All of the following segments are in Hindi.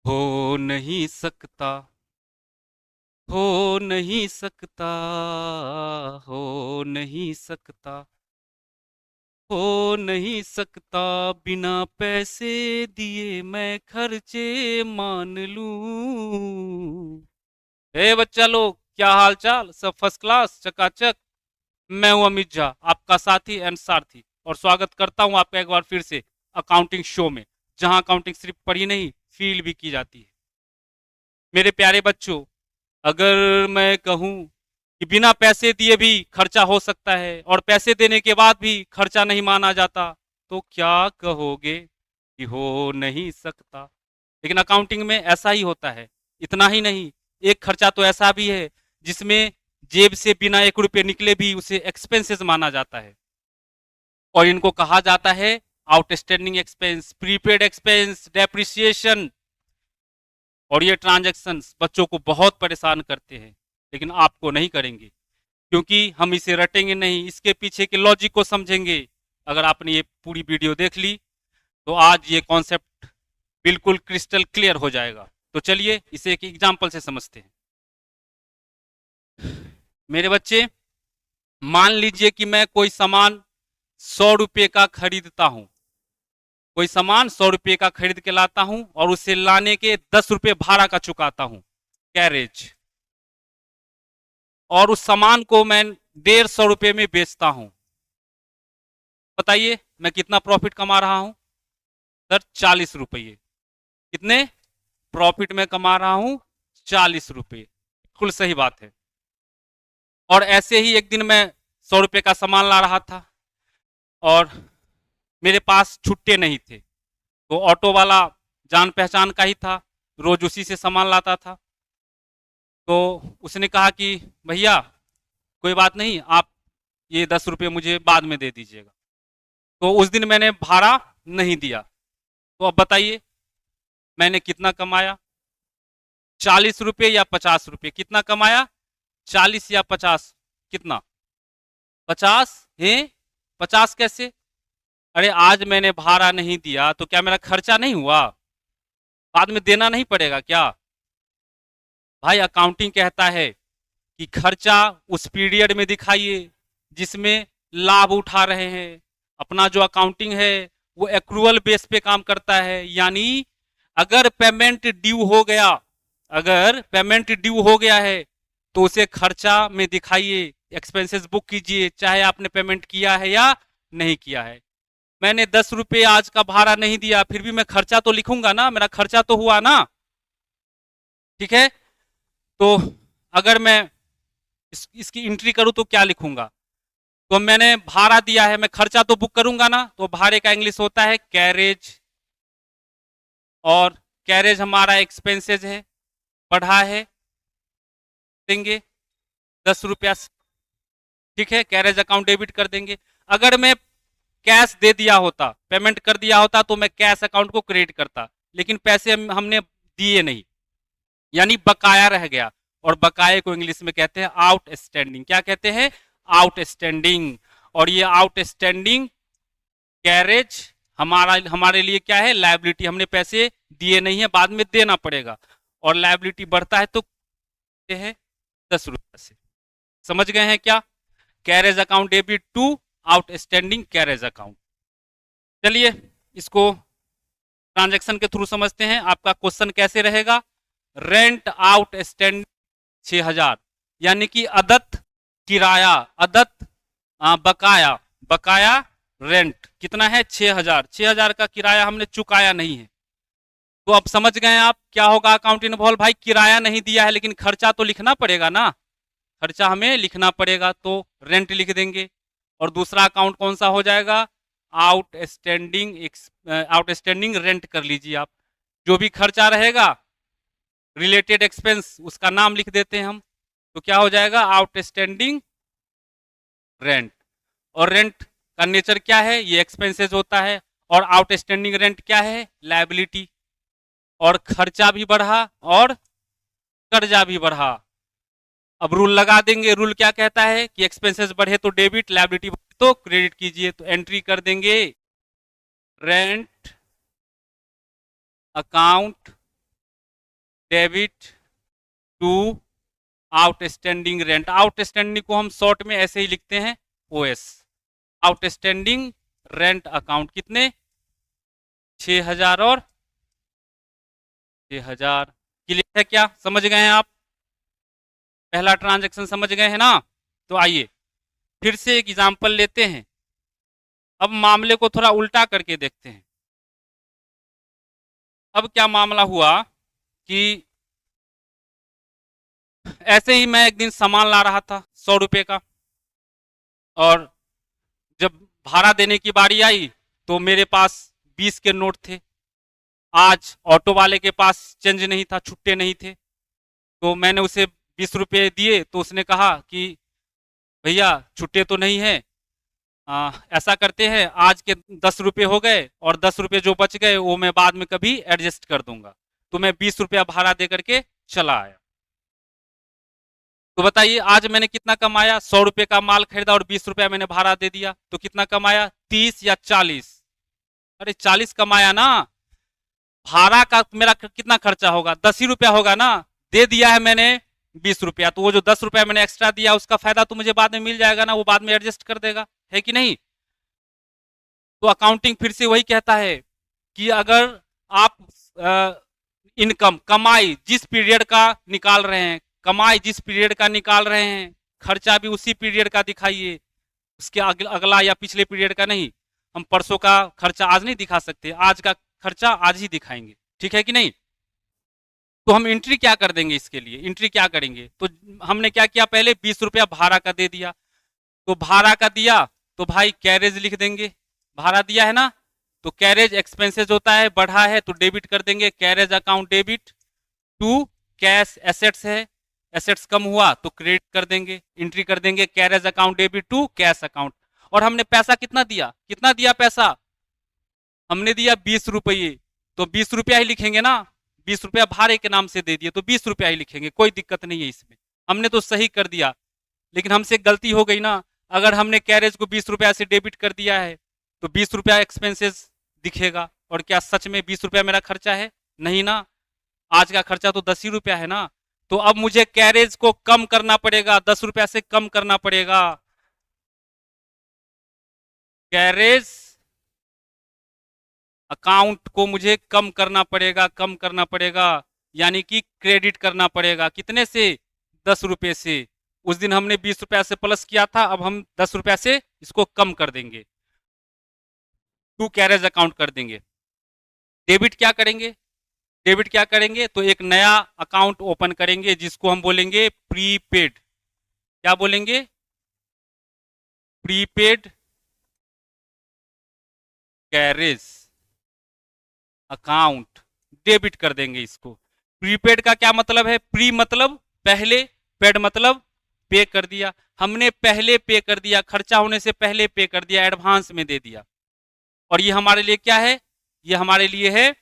हो नहीं सकता, हो नहीं सकता, हो नहीं सकता, हो नहीं सकता, बिना पैसे दिए मैं खर्चे मान लूं। हे बच्चा लोग, क्या हाल चाल? सब फर्स्ट क्लास, चकाचक। मैं हूं अमित झा, आपका साथी एंड सारथी, और स्वागत करता हूं आपका एक बार फिर से अकाउंटिंग शो में, जहां अकाउंटिंग सिर्फ पढ़ी नहीं, फील भी की जाती है। मेरे प्यारे बच्चों, अगर मैं कहूं कि बिना पैसे दिए भी खर्चा हो सकता है और पैसे देने के बाद भी खर्चा नहीं माना जाता, तो क्या कहोगे कि हो नहीं सकता? लेकिन अकाउंटिंग में ऐसा ही होता है। इतना ही नहीं, एक खर्चा तो ऐसा भी है जिसमें जेब से बिना 1 रुपये निकले भी उसे एक्सपेंसेस माना जाता है, और इनको कहा जाता है outstanding expense, prepaid expense, depreciation. और ये ट्रांजैक्शंस बच्चों को बहुत परेशान करते हैं, लेकिन आपको नहीं करेंगे, क्योंकि हम इसे रटेंगे नहीं, इसके पीछे के लॉजिक को समझेंगे। अगर आपने ये पूरी वीडियो देख ली तो आज ये कॉन्सेप्ट बिल्कुल क्रिस्टल क्लियर हो जाएगा। तो चलिए इसे एक एग्जाम्पल से समझते हैं। मेरे बच्चे, मान लीजिए कि मैं कोई सामान 100 रुपये का खरीदता हूं। कोई सामान 100 रुपये का खरीद के लाता हूं और उसे लाने के 10 रुपये भाड़ा का चुकाता हूं, कैरेज। और उस सामान को मैं 150 रुपये में बेचता हूं। बताइए मैं कितना प्रॉफिट कमा रहा हूं? सर 40 रुपये। कितने प्रॉफिट में कमा रहा हूं? 40 रुपये। बिल्कुल सही बात है। और ऐसे ही एक दिन मैं 100 रुपये का सामान ला रहा था और मेरे पास छुट्टे नहीं थे, तो ऑटो वाला जान पहचान का ही था, रोज उसी से सामान लाता था। तो उसने कहा कि भैया कोई बात नहीं, आप ये 10 रुपये मुझे बाद में दे दीजिएगा। तो उस दिन मैंने भाड़ा नहीं दिया। तो अब बताइए मैंने कितना कमाया? 40 रुपये या 50 रुपये? कितना कमाया? 40 या 50? कितना? 50 है? 50 कैसे? अरे आज मैंने भाड़ा नहीं दिया तो क्या मेरा खर्चा नहीं हुआ? बाद में देना नहीं पड़ेगा क्या? भाई अकाउंटिंग कहता है कि खर्चा उस पीरियड में दिखाइए जिसमें लाभ उठा रहे हैं। अपना जो अकाउंटिंग है वो एक्रूअल बेस पे काम करता है, यानी अगर पेमेंट ड्यू हो गया, अगर पेमेंट ड्यू हो गया है तो उसे खर्चा में दिखाइए, एक्सपेंसेस बुक कीजिए, चाहे आपने पेमेंट किया है या नहीं किया है। मैंने 10 रुपये आज का भाड़ा नहीं दिया, फिर भी मैं खर्चा तो लिखूंगा ना, मेरा खर्चा तो हुआ ना। ठीक है? तो अगर मैं इसकी एंट्री करूं तो क्या लिखूंगा? तो मैंने भाड़ा दिया है, मैं खर्चा तो बुक करूंगा ना, तो भाड़े का इंग्लिश होता है कैरेज। और कैरेज हमारा एक्सपेंसेज है, बढ़ा है, देंगे 10 रुपया। ठीक है, कैरेज अकाउंट डेबिट कर देंगे। अगर मैं कैश दे दिया होता, पेमेंट कर दिया होता, तो मैं कैश अकाउंट को क्रेडिट करता, लेकिन पैसे हमने दिए नहीं, यानी बकाया रह गया। और बकाये को इंग्लिश में कहते हैं आउटस्टैंडिंग। क्या कहते हैं? आउटस्टैंडिंग। और ये आउटस्टैंडिंग कैरेज हमारे लिए क्या है? लायबिलिटी। हमने पैसे दिए नहीं है, बाद में देना पड़ेगा। और लायबिलिटी बढ़ता है तो है 10 रुपये से। समझ गए हैं क्या? Carriage account debit to outstanding carriage account. चलिए इसको ट्रांजैक्शन के थ्रू समझते हैं। आपका क्वेश्चन कैसे रहेगा? रेंट आउटस्टैंडिंग 6,000, यानी कि अदत्त किराया, अदत्त बकाया, बकाया रेंट कितना है? 6,000। 6,000 का किराया हमने चुकाया नहीं है। तो अब समझ गए आप क्या होगा अकाउंट इन्वॉल्व? भाई किराया नहीं दिया है लेकिन खर्चा तो लिखना पड़ेगा ना, खर्चा हमें लिखना पड़ेगा, तो रेंट लिख देंगे। और दूसरा अकाउंट कौन सा हो जाएगा? आउटस्टैंडिंग, आउटस्टैंडिंग रेंट कर लीजिए आप। जो भी खर्चा रहेगा रिलेटेड एक्सपेंस उसका नाम लिख देते हैं हम, तो क्या हो जाएगा? Outstanding rent. और रेंट का नेचर क्या है? ये एक्सपेंसेस होता है। और आउटस्टैंडिंग रेंट क्या है? लायबिलिटी। और खर्चा भी बढ़ा और कर्जा भी बढ़ा। अब रूल लगा देंगे। रूल क्या कहता है कि एक्सपेंसेस बढ़े तो डेबिट, लायबिलिटी बढ़े तो क्रेडिट कीजिए। तो एंट्री कर देंगे rent account debit to outstanding rent. Outstanding को हम शॉर्ट में ऐसे ही लिखते हैं ओएस। आउटस्टैंडिंग रेंट अकाउंट कितने, 6,000 और 6,000। क्लियर है क्या, समझ गए हैं आप? पहला ट्रांजैक्शन समझ गए हैं ना? तो आइए फिर से एक एग्जांपल लेते हैं। अब मामले को थोड़ा उल्टा करके देखते हैं। अब क्या मामला हुआ कि ऐसे ही मैं एक दिन सामान ला रहा था 100 रुपये का, और जब भाड़ा देने की बारी आई तो मेरे पास 20 के नोट थे। आज ऑटो वाले के पास चेंज नहीं था, छुट्टे नहीं थे, तो मैंने उसे 20 रुपये दिए तो उसने कहा कि भैया छुट्टे तो नहीं है, ऐसा करते हैं आज के 10 रुपये हो गए और 10 रुपये जो बच गए वो मैं बाद में कभी एडजस्ट कर दूंगा। तो मैं 20 रुपया भाड़ा दे करके चला आया। तो बताइए आज मैंने कितना कमाया? 100 रुपये का माल खरीदा और 20 रुपया मैंने भाड़ा दे दिया, तो कितना कमाया? 30 या 40? अरे 40 कमाया ना। भाड़ा का मेरा कितना खर्चा होगा? 10 ही रुपया होगा ना। दे दिया है मैंने 20 रुपया, तो वो जो 10 रुपया मैंने एक्स्ट्रा दिया उसका फायदा तो मुझे बाद में मिल जाएगा ना, वो बाद में एडजस्ट कर देगा, है कि नहीं? तो अकाउंटिंग फिर से वही कहता है कि अगर आप इनकम, कमाई जिस पीरियड का निकाल रहे हैं, कमाई जिस पीरियड का निकाल रहे हैं, खर्चा भी उसी पीरियड का दिखाइए, उसके अगला या पिछले पीरियड का नहीं। हम परसों का खर्चा आज नहीं दिखा सकते, आज का खर्चा आज ही दिखाएंगे, ठीक है कि नहीं? तो हम एंट्री क्या कर देंगे इसके लिए? एंट्री क्या करेंगे? तो हमने क्या किया, पहले 20 रुपया भाड़ा का दे दिया। तो भाड़ा का दिया तो भाई कैरेज लिख देंगे, भाड़ा दिया है ना, तो कैरेज एक्सपेंसेस होता है, बढ़ा है तो डेबिट कर देंगे, carriage account debit to cash assets है, एसेट्स कम हुआ तो क्रेडिट कर देंगे, एंट्री कर देंगे carriage account debit to cash account. और हमने पैसा कितना दिया, कितना दिया पैसा? हमने दिया 20 रुपये, तो 20 रुपया ही लिखेंगे ना, 20 रुपया भाड़े के नाम से दे दिए तो 20 रुपया ही लिखेंगे, कोई दिक्कत नहीं है इसमें। हमने तो सही कर दिया, लेकिन हमसे गलती हो गई ना। अगर हमने कैरेज को 20 रुपया से डेबिट कर दिया है तो 20 रुपया एक्सपेंसेस दिखेगा, और क्या सच में 20 रुपया मेरा खर्चा है? नहीं ना, आज का खर्चा तो 10 ही रुपया है ना। तो अब मुझे कैरेज को कम करना पड़ेगा, 10 रुपया से कम करना पड़ेगा। कैरेज अकाउंट को मुझे कम करना पड़ेगा, कम करना पड़ेगा, यानी कि क्रेडिट करना पड़ेगा। कितने से? 10 रुपये से। उस दिन हमने 20 रुपया से प्लस किया था, अब हम 10 रुपया से इसको कम कर देंगे, टू कैरेज अकाउंट कर देंगे। डेबिट क्या करेंगे? डेबिट क्या करेंगे? तो एक नया अकाउंट ओपन करेंगे जिसको हम बोलेंगे प्रीपेड। क्या बोलेंगे? प्रीपेड कैरेज अकाउंट, डेबिट कर देंगे इसको। प्रीपेड का क्या मतलब है? प्री मतलब पहले, पेड मतलब पे कर दिया। हमने पहले पे कर दिया, खर्चा होने से पहले पे कर दिया, एडवांस में दे दिया। और ये हमारे लिए क्या है? ये हमारे लिए है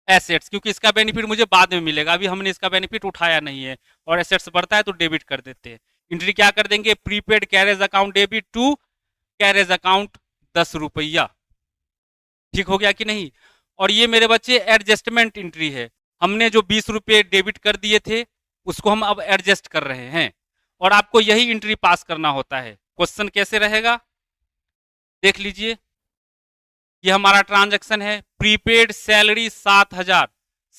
एसेट्स, क्योंकि इसका बेनिफिट मुझे बाद में मिलेगा, अभी हमने इसका बेनिफिट उठाया नहीं है। और एसेट्स बढ़ता है तो डेबिट कर देते हैं। एंट्री क्या कर देंगे? Prepaid carriage account debit to carriage account 10 रुपया। ठीक हो गया कि नहीं? और ये मेरे बच्चे एडजस्टमेंट एंट्री है। हमने जो 20 रुपये डेबिट कर दिए थे उसको हम अब एडजस्ट कर रहे हैं, और आपको यही एंट्री पास करना होता है। क्वेश्चन कैसे रहेगा देख लीजिए। ये हमारा ट्रांजैक्शन है, प्रीपेड सैलरी 7,000।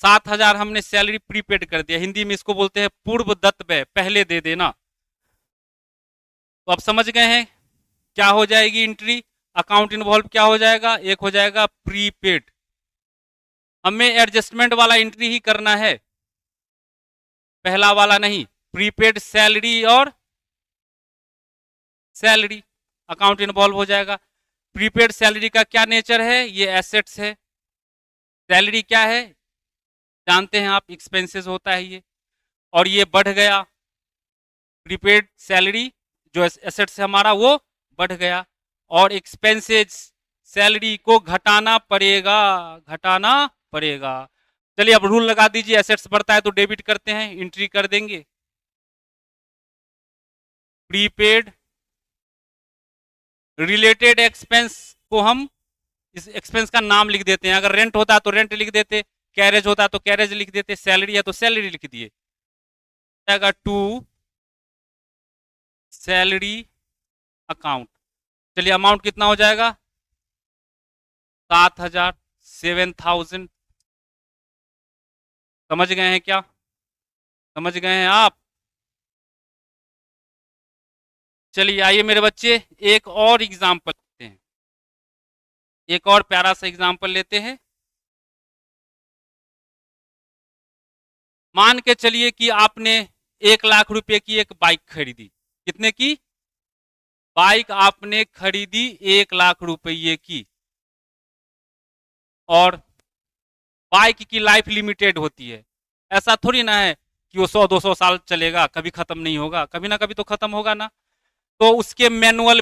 7,000 हमने सैलरी प्रीपेड कर दिया, हिंदी में इसको बोलते हैं पूर्व दत्त व्यय, पहले दे देना। तो अब समझ गए हैं क्या हो जाएगी एंट्री? अकाउंट इन्वॉल्व क्या हो जाएगा? एक हो जाएगा प्रीपेड। हमें एडजस्टमेंट वाला एंट्री ही करना है, पहला वाला नहीं। प्रीपेड सैलरी और सैलरी अकाउंट इन्वॉल्व हो जाएगा। प्रीपेड सैलरी का क्या नेचर है? ये एसेट्स है। सैलरी क्या है जानते हैं आप? एक्सपेंसेस होता है ये। और ये बढ़ गया, प्रीपेड सैलरी जो एसेट्स है हमारा वो बढ़ गया, और एक्सपेंसेस सैलरी को घटाना पड़ेगा, घटाना पड़ेगा। चलिए अब रूल लगा दीजिए, एसेट्स बढ़ता है तो डेबिट करते हैं, एंट्री कर देंगे प्रीपेड रिलेटेड एक्सपेंस को हम इस एक्सपेंस का नाम लिख देते हैं। अगर रेंट होता तो रेंट लिख देते, कैरेज होता है तो कैरेज लिख देते, सैलरी है तो सैलरी लिख दिए, जाएगा टू सैलरी अकाउंट। चलिए अमाउंट कितना हो जाएगा, 7,000, 7,000। समझ गए हैं क्या, समझ गए हैं आप? चलिए आइए मेरे बच्चे एक और एग्जाम्पल लेते हैं, एक और प्यारा सा एग्जाम्पल लेते हैं। मान के चलिए कि आपने 1 लाख रुपए की एक बाइक खरीदी। कितने की बाइक आपने खरीदी? 1 लाख रुपये की। और बाइक की लाइफ लिमिटेड होती है, ऐसा थोड़ी ना है कि वो 100-200 साल चलेगा, कभी खत्म नहीं होगा, कभी ना कभी तो खत्म होगा ना। तो उसके मैनुअल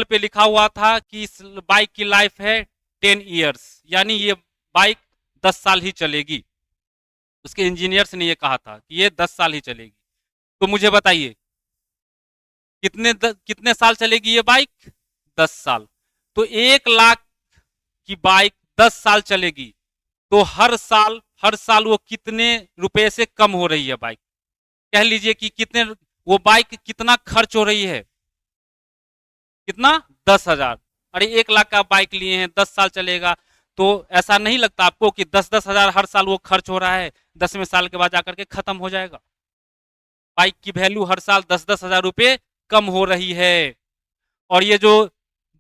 पे लिखा हुआ था कि इस बाइक की लाइफ है 10 ईयर्स, यानी ये बाइक 10 साल ही चलेगी। उसके इंजीनियर्स ने ये कहा था कि ये 10 साल ही चलेगी। तो मुझे बताइए कितने साल चलेगी ये बाइक? 10 साल। तो 1 लाख की बाइक 10 साल चलेगी, तो हर साल वो कितने रुपए से कम हो रही है बाइक? कह लीजिए कि कितने, वो बाइक कितना खर्च हो रही है, कितना? 10,000। अरे 1 लाख का बाइक लिए हैं, 10 साल चलेगा, तो ऐसा नहीं लगता आपको कि 10-10 हजार हर साल वो खर्च हो रहा है, 10वें साल के बाद जाकर के खत्म हो जाएगा? बाइक की वैल्यू हर साल 10-10 हजार रुपए कम हो रही है। और ये जो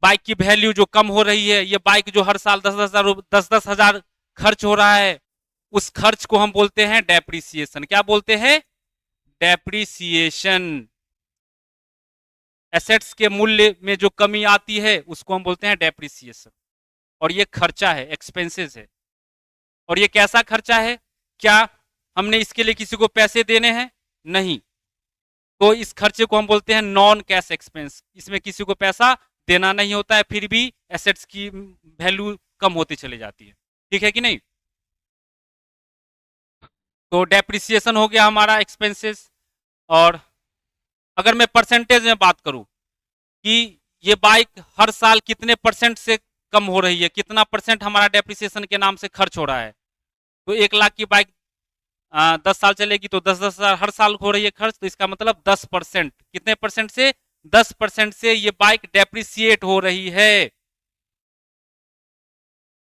बाइक की वैल्यू जो कम हो रही है, ये बाइक जो हर साल 10-10 हजार खर्च हो रहा है, उस खर्च को हम बोलते हैं डेप्रिसिएशन। क्या बोलते हैं? डेप्रिसिएशन। एसेट्स के मूल्य में जो कमी आती है उसको हम बोलते हैं डेप्रिसिएशन। और ये खर्चा है, एक्सपेंसेस है। और ये कैसा खर्चा है? क्या हमने इसके लिए किसी को पैसे देने हैं? नहीं। तो इस खर्चे को हम बोलते हैं नॉन कैश एक्सपेंस। इसमें किसी को पैसा देना नहीं होता है, फिर भी एसेट्स की वैल्यू कम होती चली जाती है। ठीक है कि नहीं? तो डेप्रिसिएशन हो गया हमारा एक्सपेंसेस। और अगर मैं परसेंटेज में बात करूं कि ये बाइक हर साल कितने परसेंट से कम हो रही है, कितना परसेंट हमारा डेप्रिसिएशन के नाम से खर्च हो रहा है, तो 1 लाख की बाइक 10 साल चलेगी तो 10-10 हजार हर साल हो रही है खर्च, तो इसका मतलब 10%। कितने परसेंट से? 10% से ये बाइक डेप्रिसिएट हो रही है।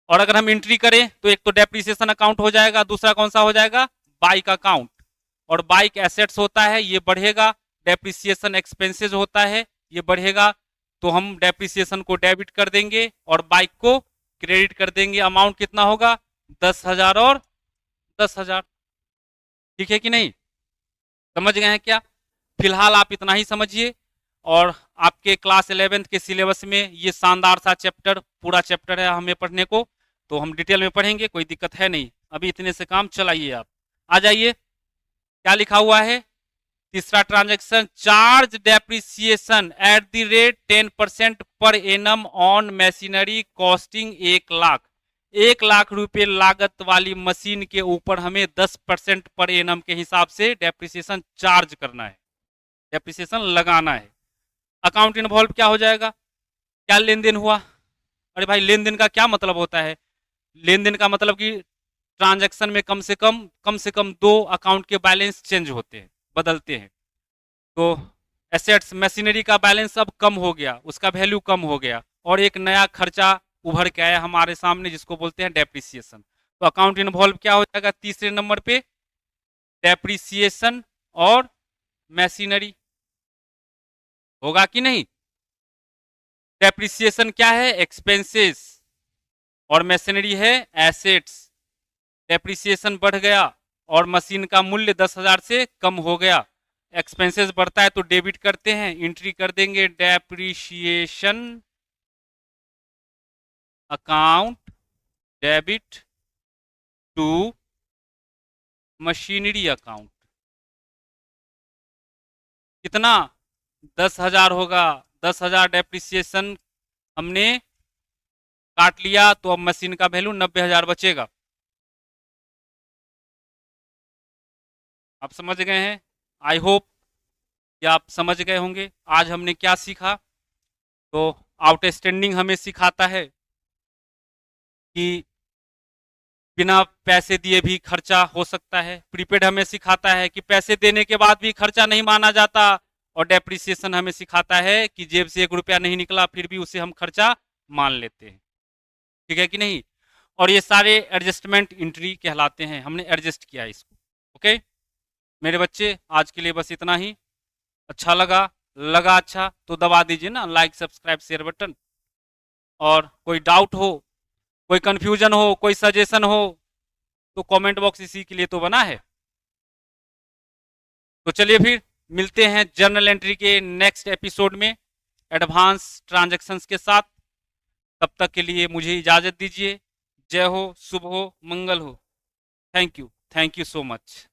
और अगर हम एंट्री करें तो एक तो डेप्रिसिएशन अकाउंट हो जाएगा, दूसरा कौन सा हो जाएगा? Bike account. और बाइक एसेट्स होता है, ये बढ़ेगा। डेप्रिसिएशन एक्सपेंसेस होता है, ये बढ़ेगा। तो हम डेप्रिसिएशन को डेबिट कर देंगे और बाइक को क्रेडिट कर देंगे। अमाउंट कितना होगा? 10,000 और 10,000। ठीक है कि नहीं? समझ गए हैं क्या? फिलहाल आप इतना ही समझिए। और आपके क्लास 11th के सिलेबस में ये शानदार सा चैप्टर, पूरा चैप्टर है हमें पढ़ने को, तो हम डिटेल में पढ़ेंगे, कोई दिक्कत है नहीं। अभी इतने से काम चलाइए। आप आ जाइए, क्या लिखा हुआ है? तीसरा transaction, charge depreciation at the rate 10% per annum on machinery costing 1 lakh. 1 lakh रुपए लागत वाली मशीन के ऊपर हमें 10% पर एनम के हिसाब से डेप्रिसिएशन चार्ज करना है, डेप्रिसिएशन लगाना है। अकाउंट इन्वॉल्व क्या हो जाएगा? क्या लेन देन हुआ? अरे भाई लेन देन का क्या मतलब होता है? लेन देन का मतलब कि ट्रांजैक्शन में कम से कम 2 अकाउंट के बैलेंस चेंज होते हैं, बदलते हैं। तो एसेट्स मशीनरी का बैलेंस अब कम हो गया, उसका वैल्यू कम हो गया, और एक नया खर्चा उभर के आया हमारे सामने जिसको बोलते हैं डेप्रिसिएशन। तो अकाउंट इन्वॉल्व क्या हो जाएगा तीसरे नंबर पे? डेप्रिसिएशन और मशीनरी। होगा कि नहीं? डेप्रिसिएशन क्या है? एक्सपेंसेस। और मशीनरी है एसेट्स। डेप्रिसिएशन बढ़ गया और मशीन का मूल्य 10,000 से कम हो गया। एक्सपेंसेस बढ़ता है तो डेबिट करते हैं, एंट्री कर देंगे depreciation account debit to machinery account. कितना? 10,000 होगा। 10,000 डेप्रिसिएशन हमने काट लिया, तो अब मशीन का वैल्यू 90,000 बचेगा। आप समझ गए हैं? आई होप कि आप समझ गए होंगे। आज हमने क्या सीखा? तो आउटस्टैंडिंग हमें सिखाता है कि बिना पैसे दिए भी खर्चा हो सकता है। प्रीपेड हमें सिखाता है कि पैसे देने के बाद भी खर्चा नहीं माना जाता, और डेप्रिसिएशन हमें सिखाता है कि जेब से 1 रुपया नहीं निकला फिर भी उसे हम खर्चा मान लेते हैं। ठीक है कि नहीं? और ये सारे एडजस्टमेंट एंट्री कहलाते हैं, हमने एडजस्ट किया इसको। ओके मेरे बच्चे, आज के लिए बस इतना ही। अच्छा लगा अच्छा तो दबा दीजिए ना लाइक सब्सक्राइब शेयर बटन। और कोई डाउट हो, कोई कंफ्यूजन हो, कोई सजेशन हो तो कमेंट बॉक्स इसी के लिए तो बना है। तो चलिए फिर मिलते हैं जर्नल एंट्री के नेक्स्ट एपिसोड में एडवांस ट्रांजैक्शंस के साथ। तब तक के लिए मुझे इजाजत दीजिए। जय हो, शुभ हो, मंगल हो। Thank you so much.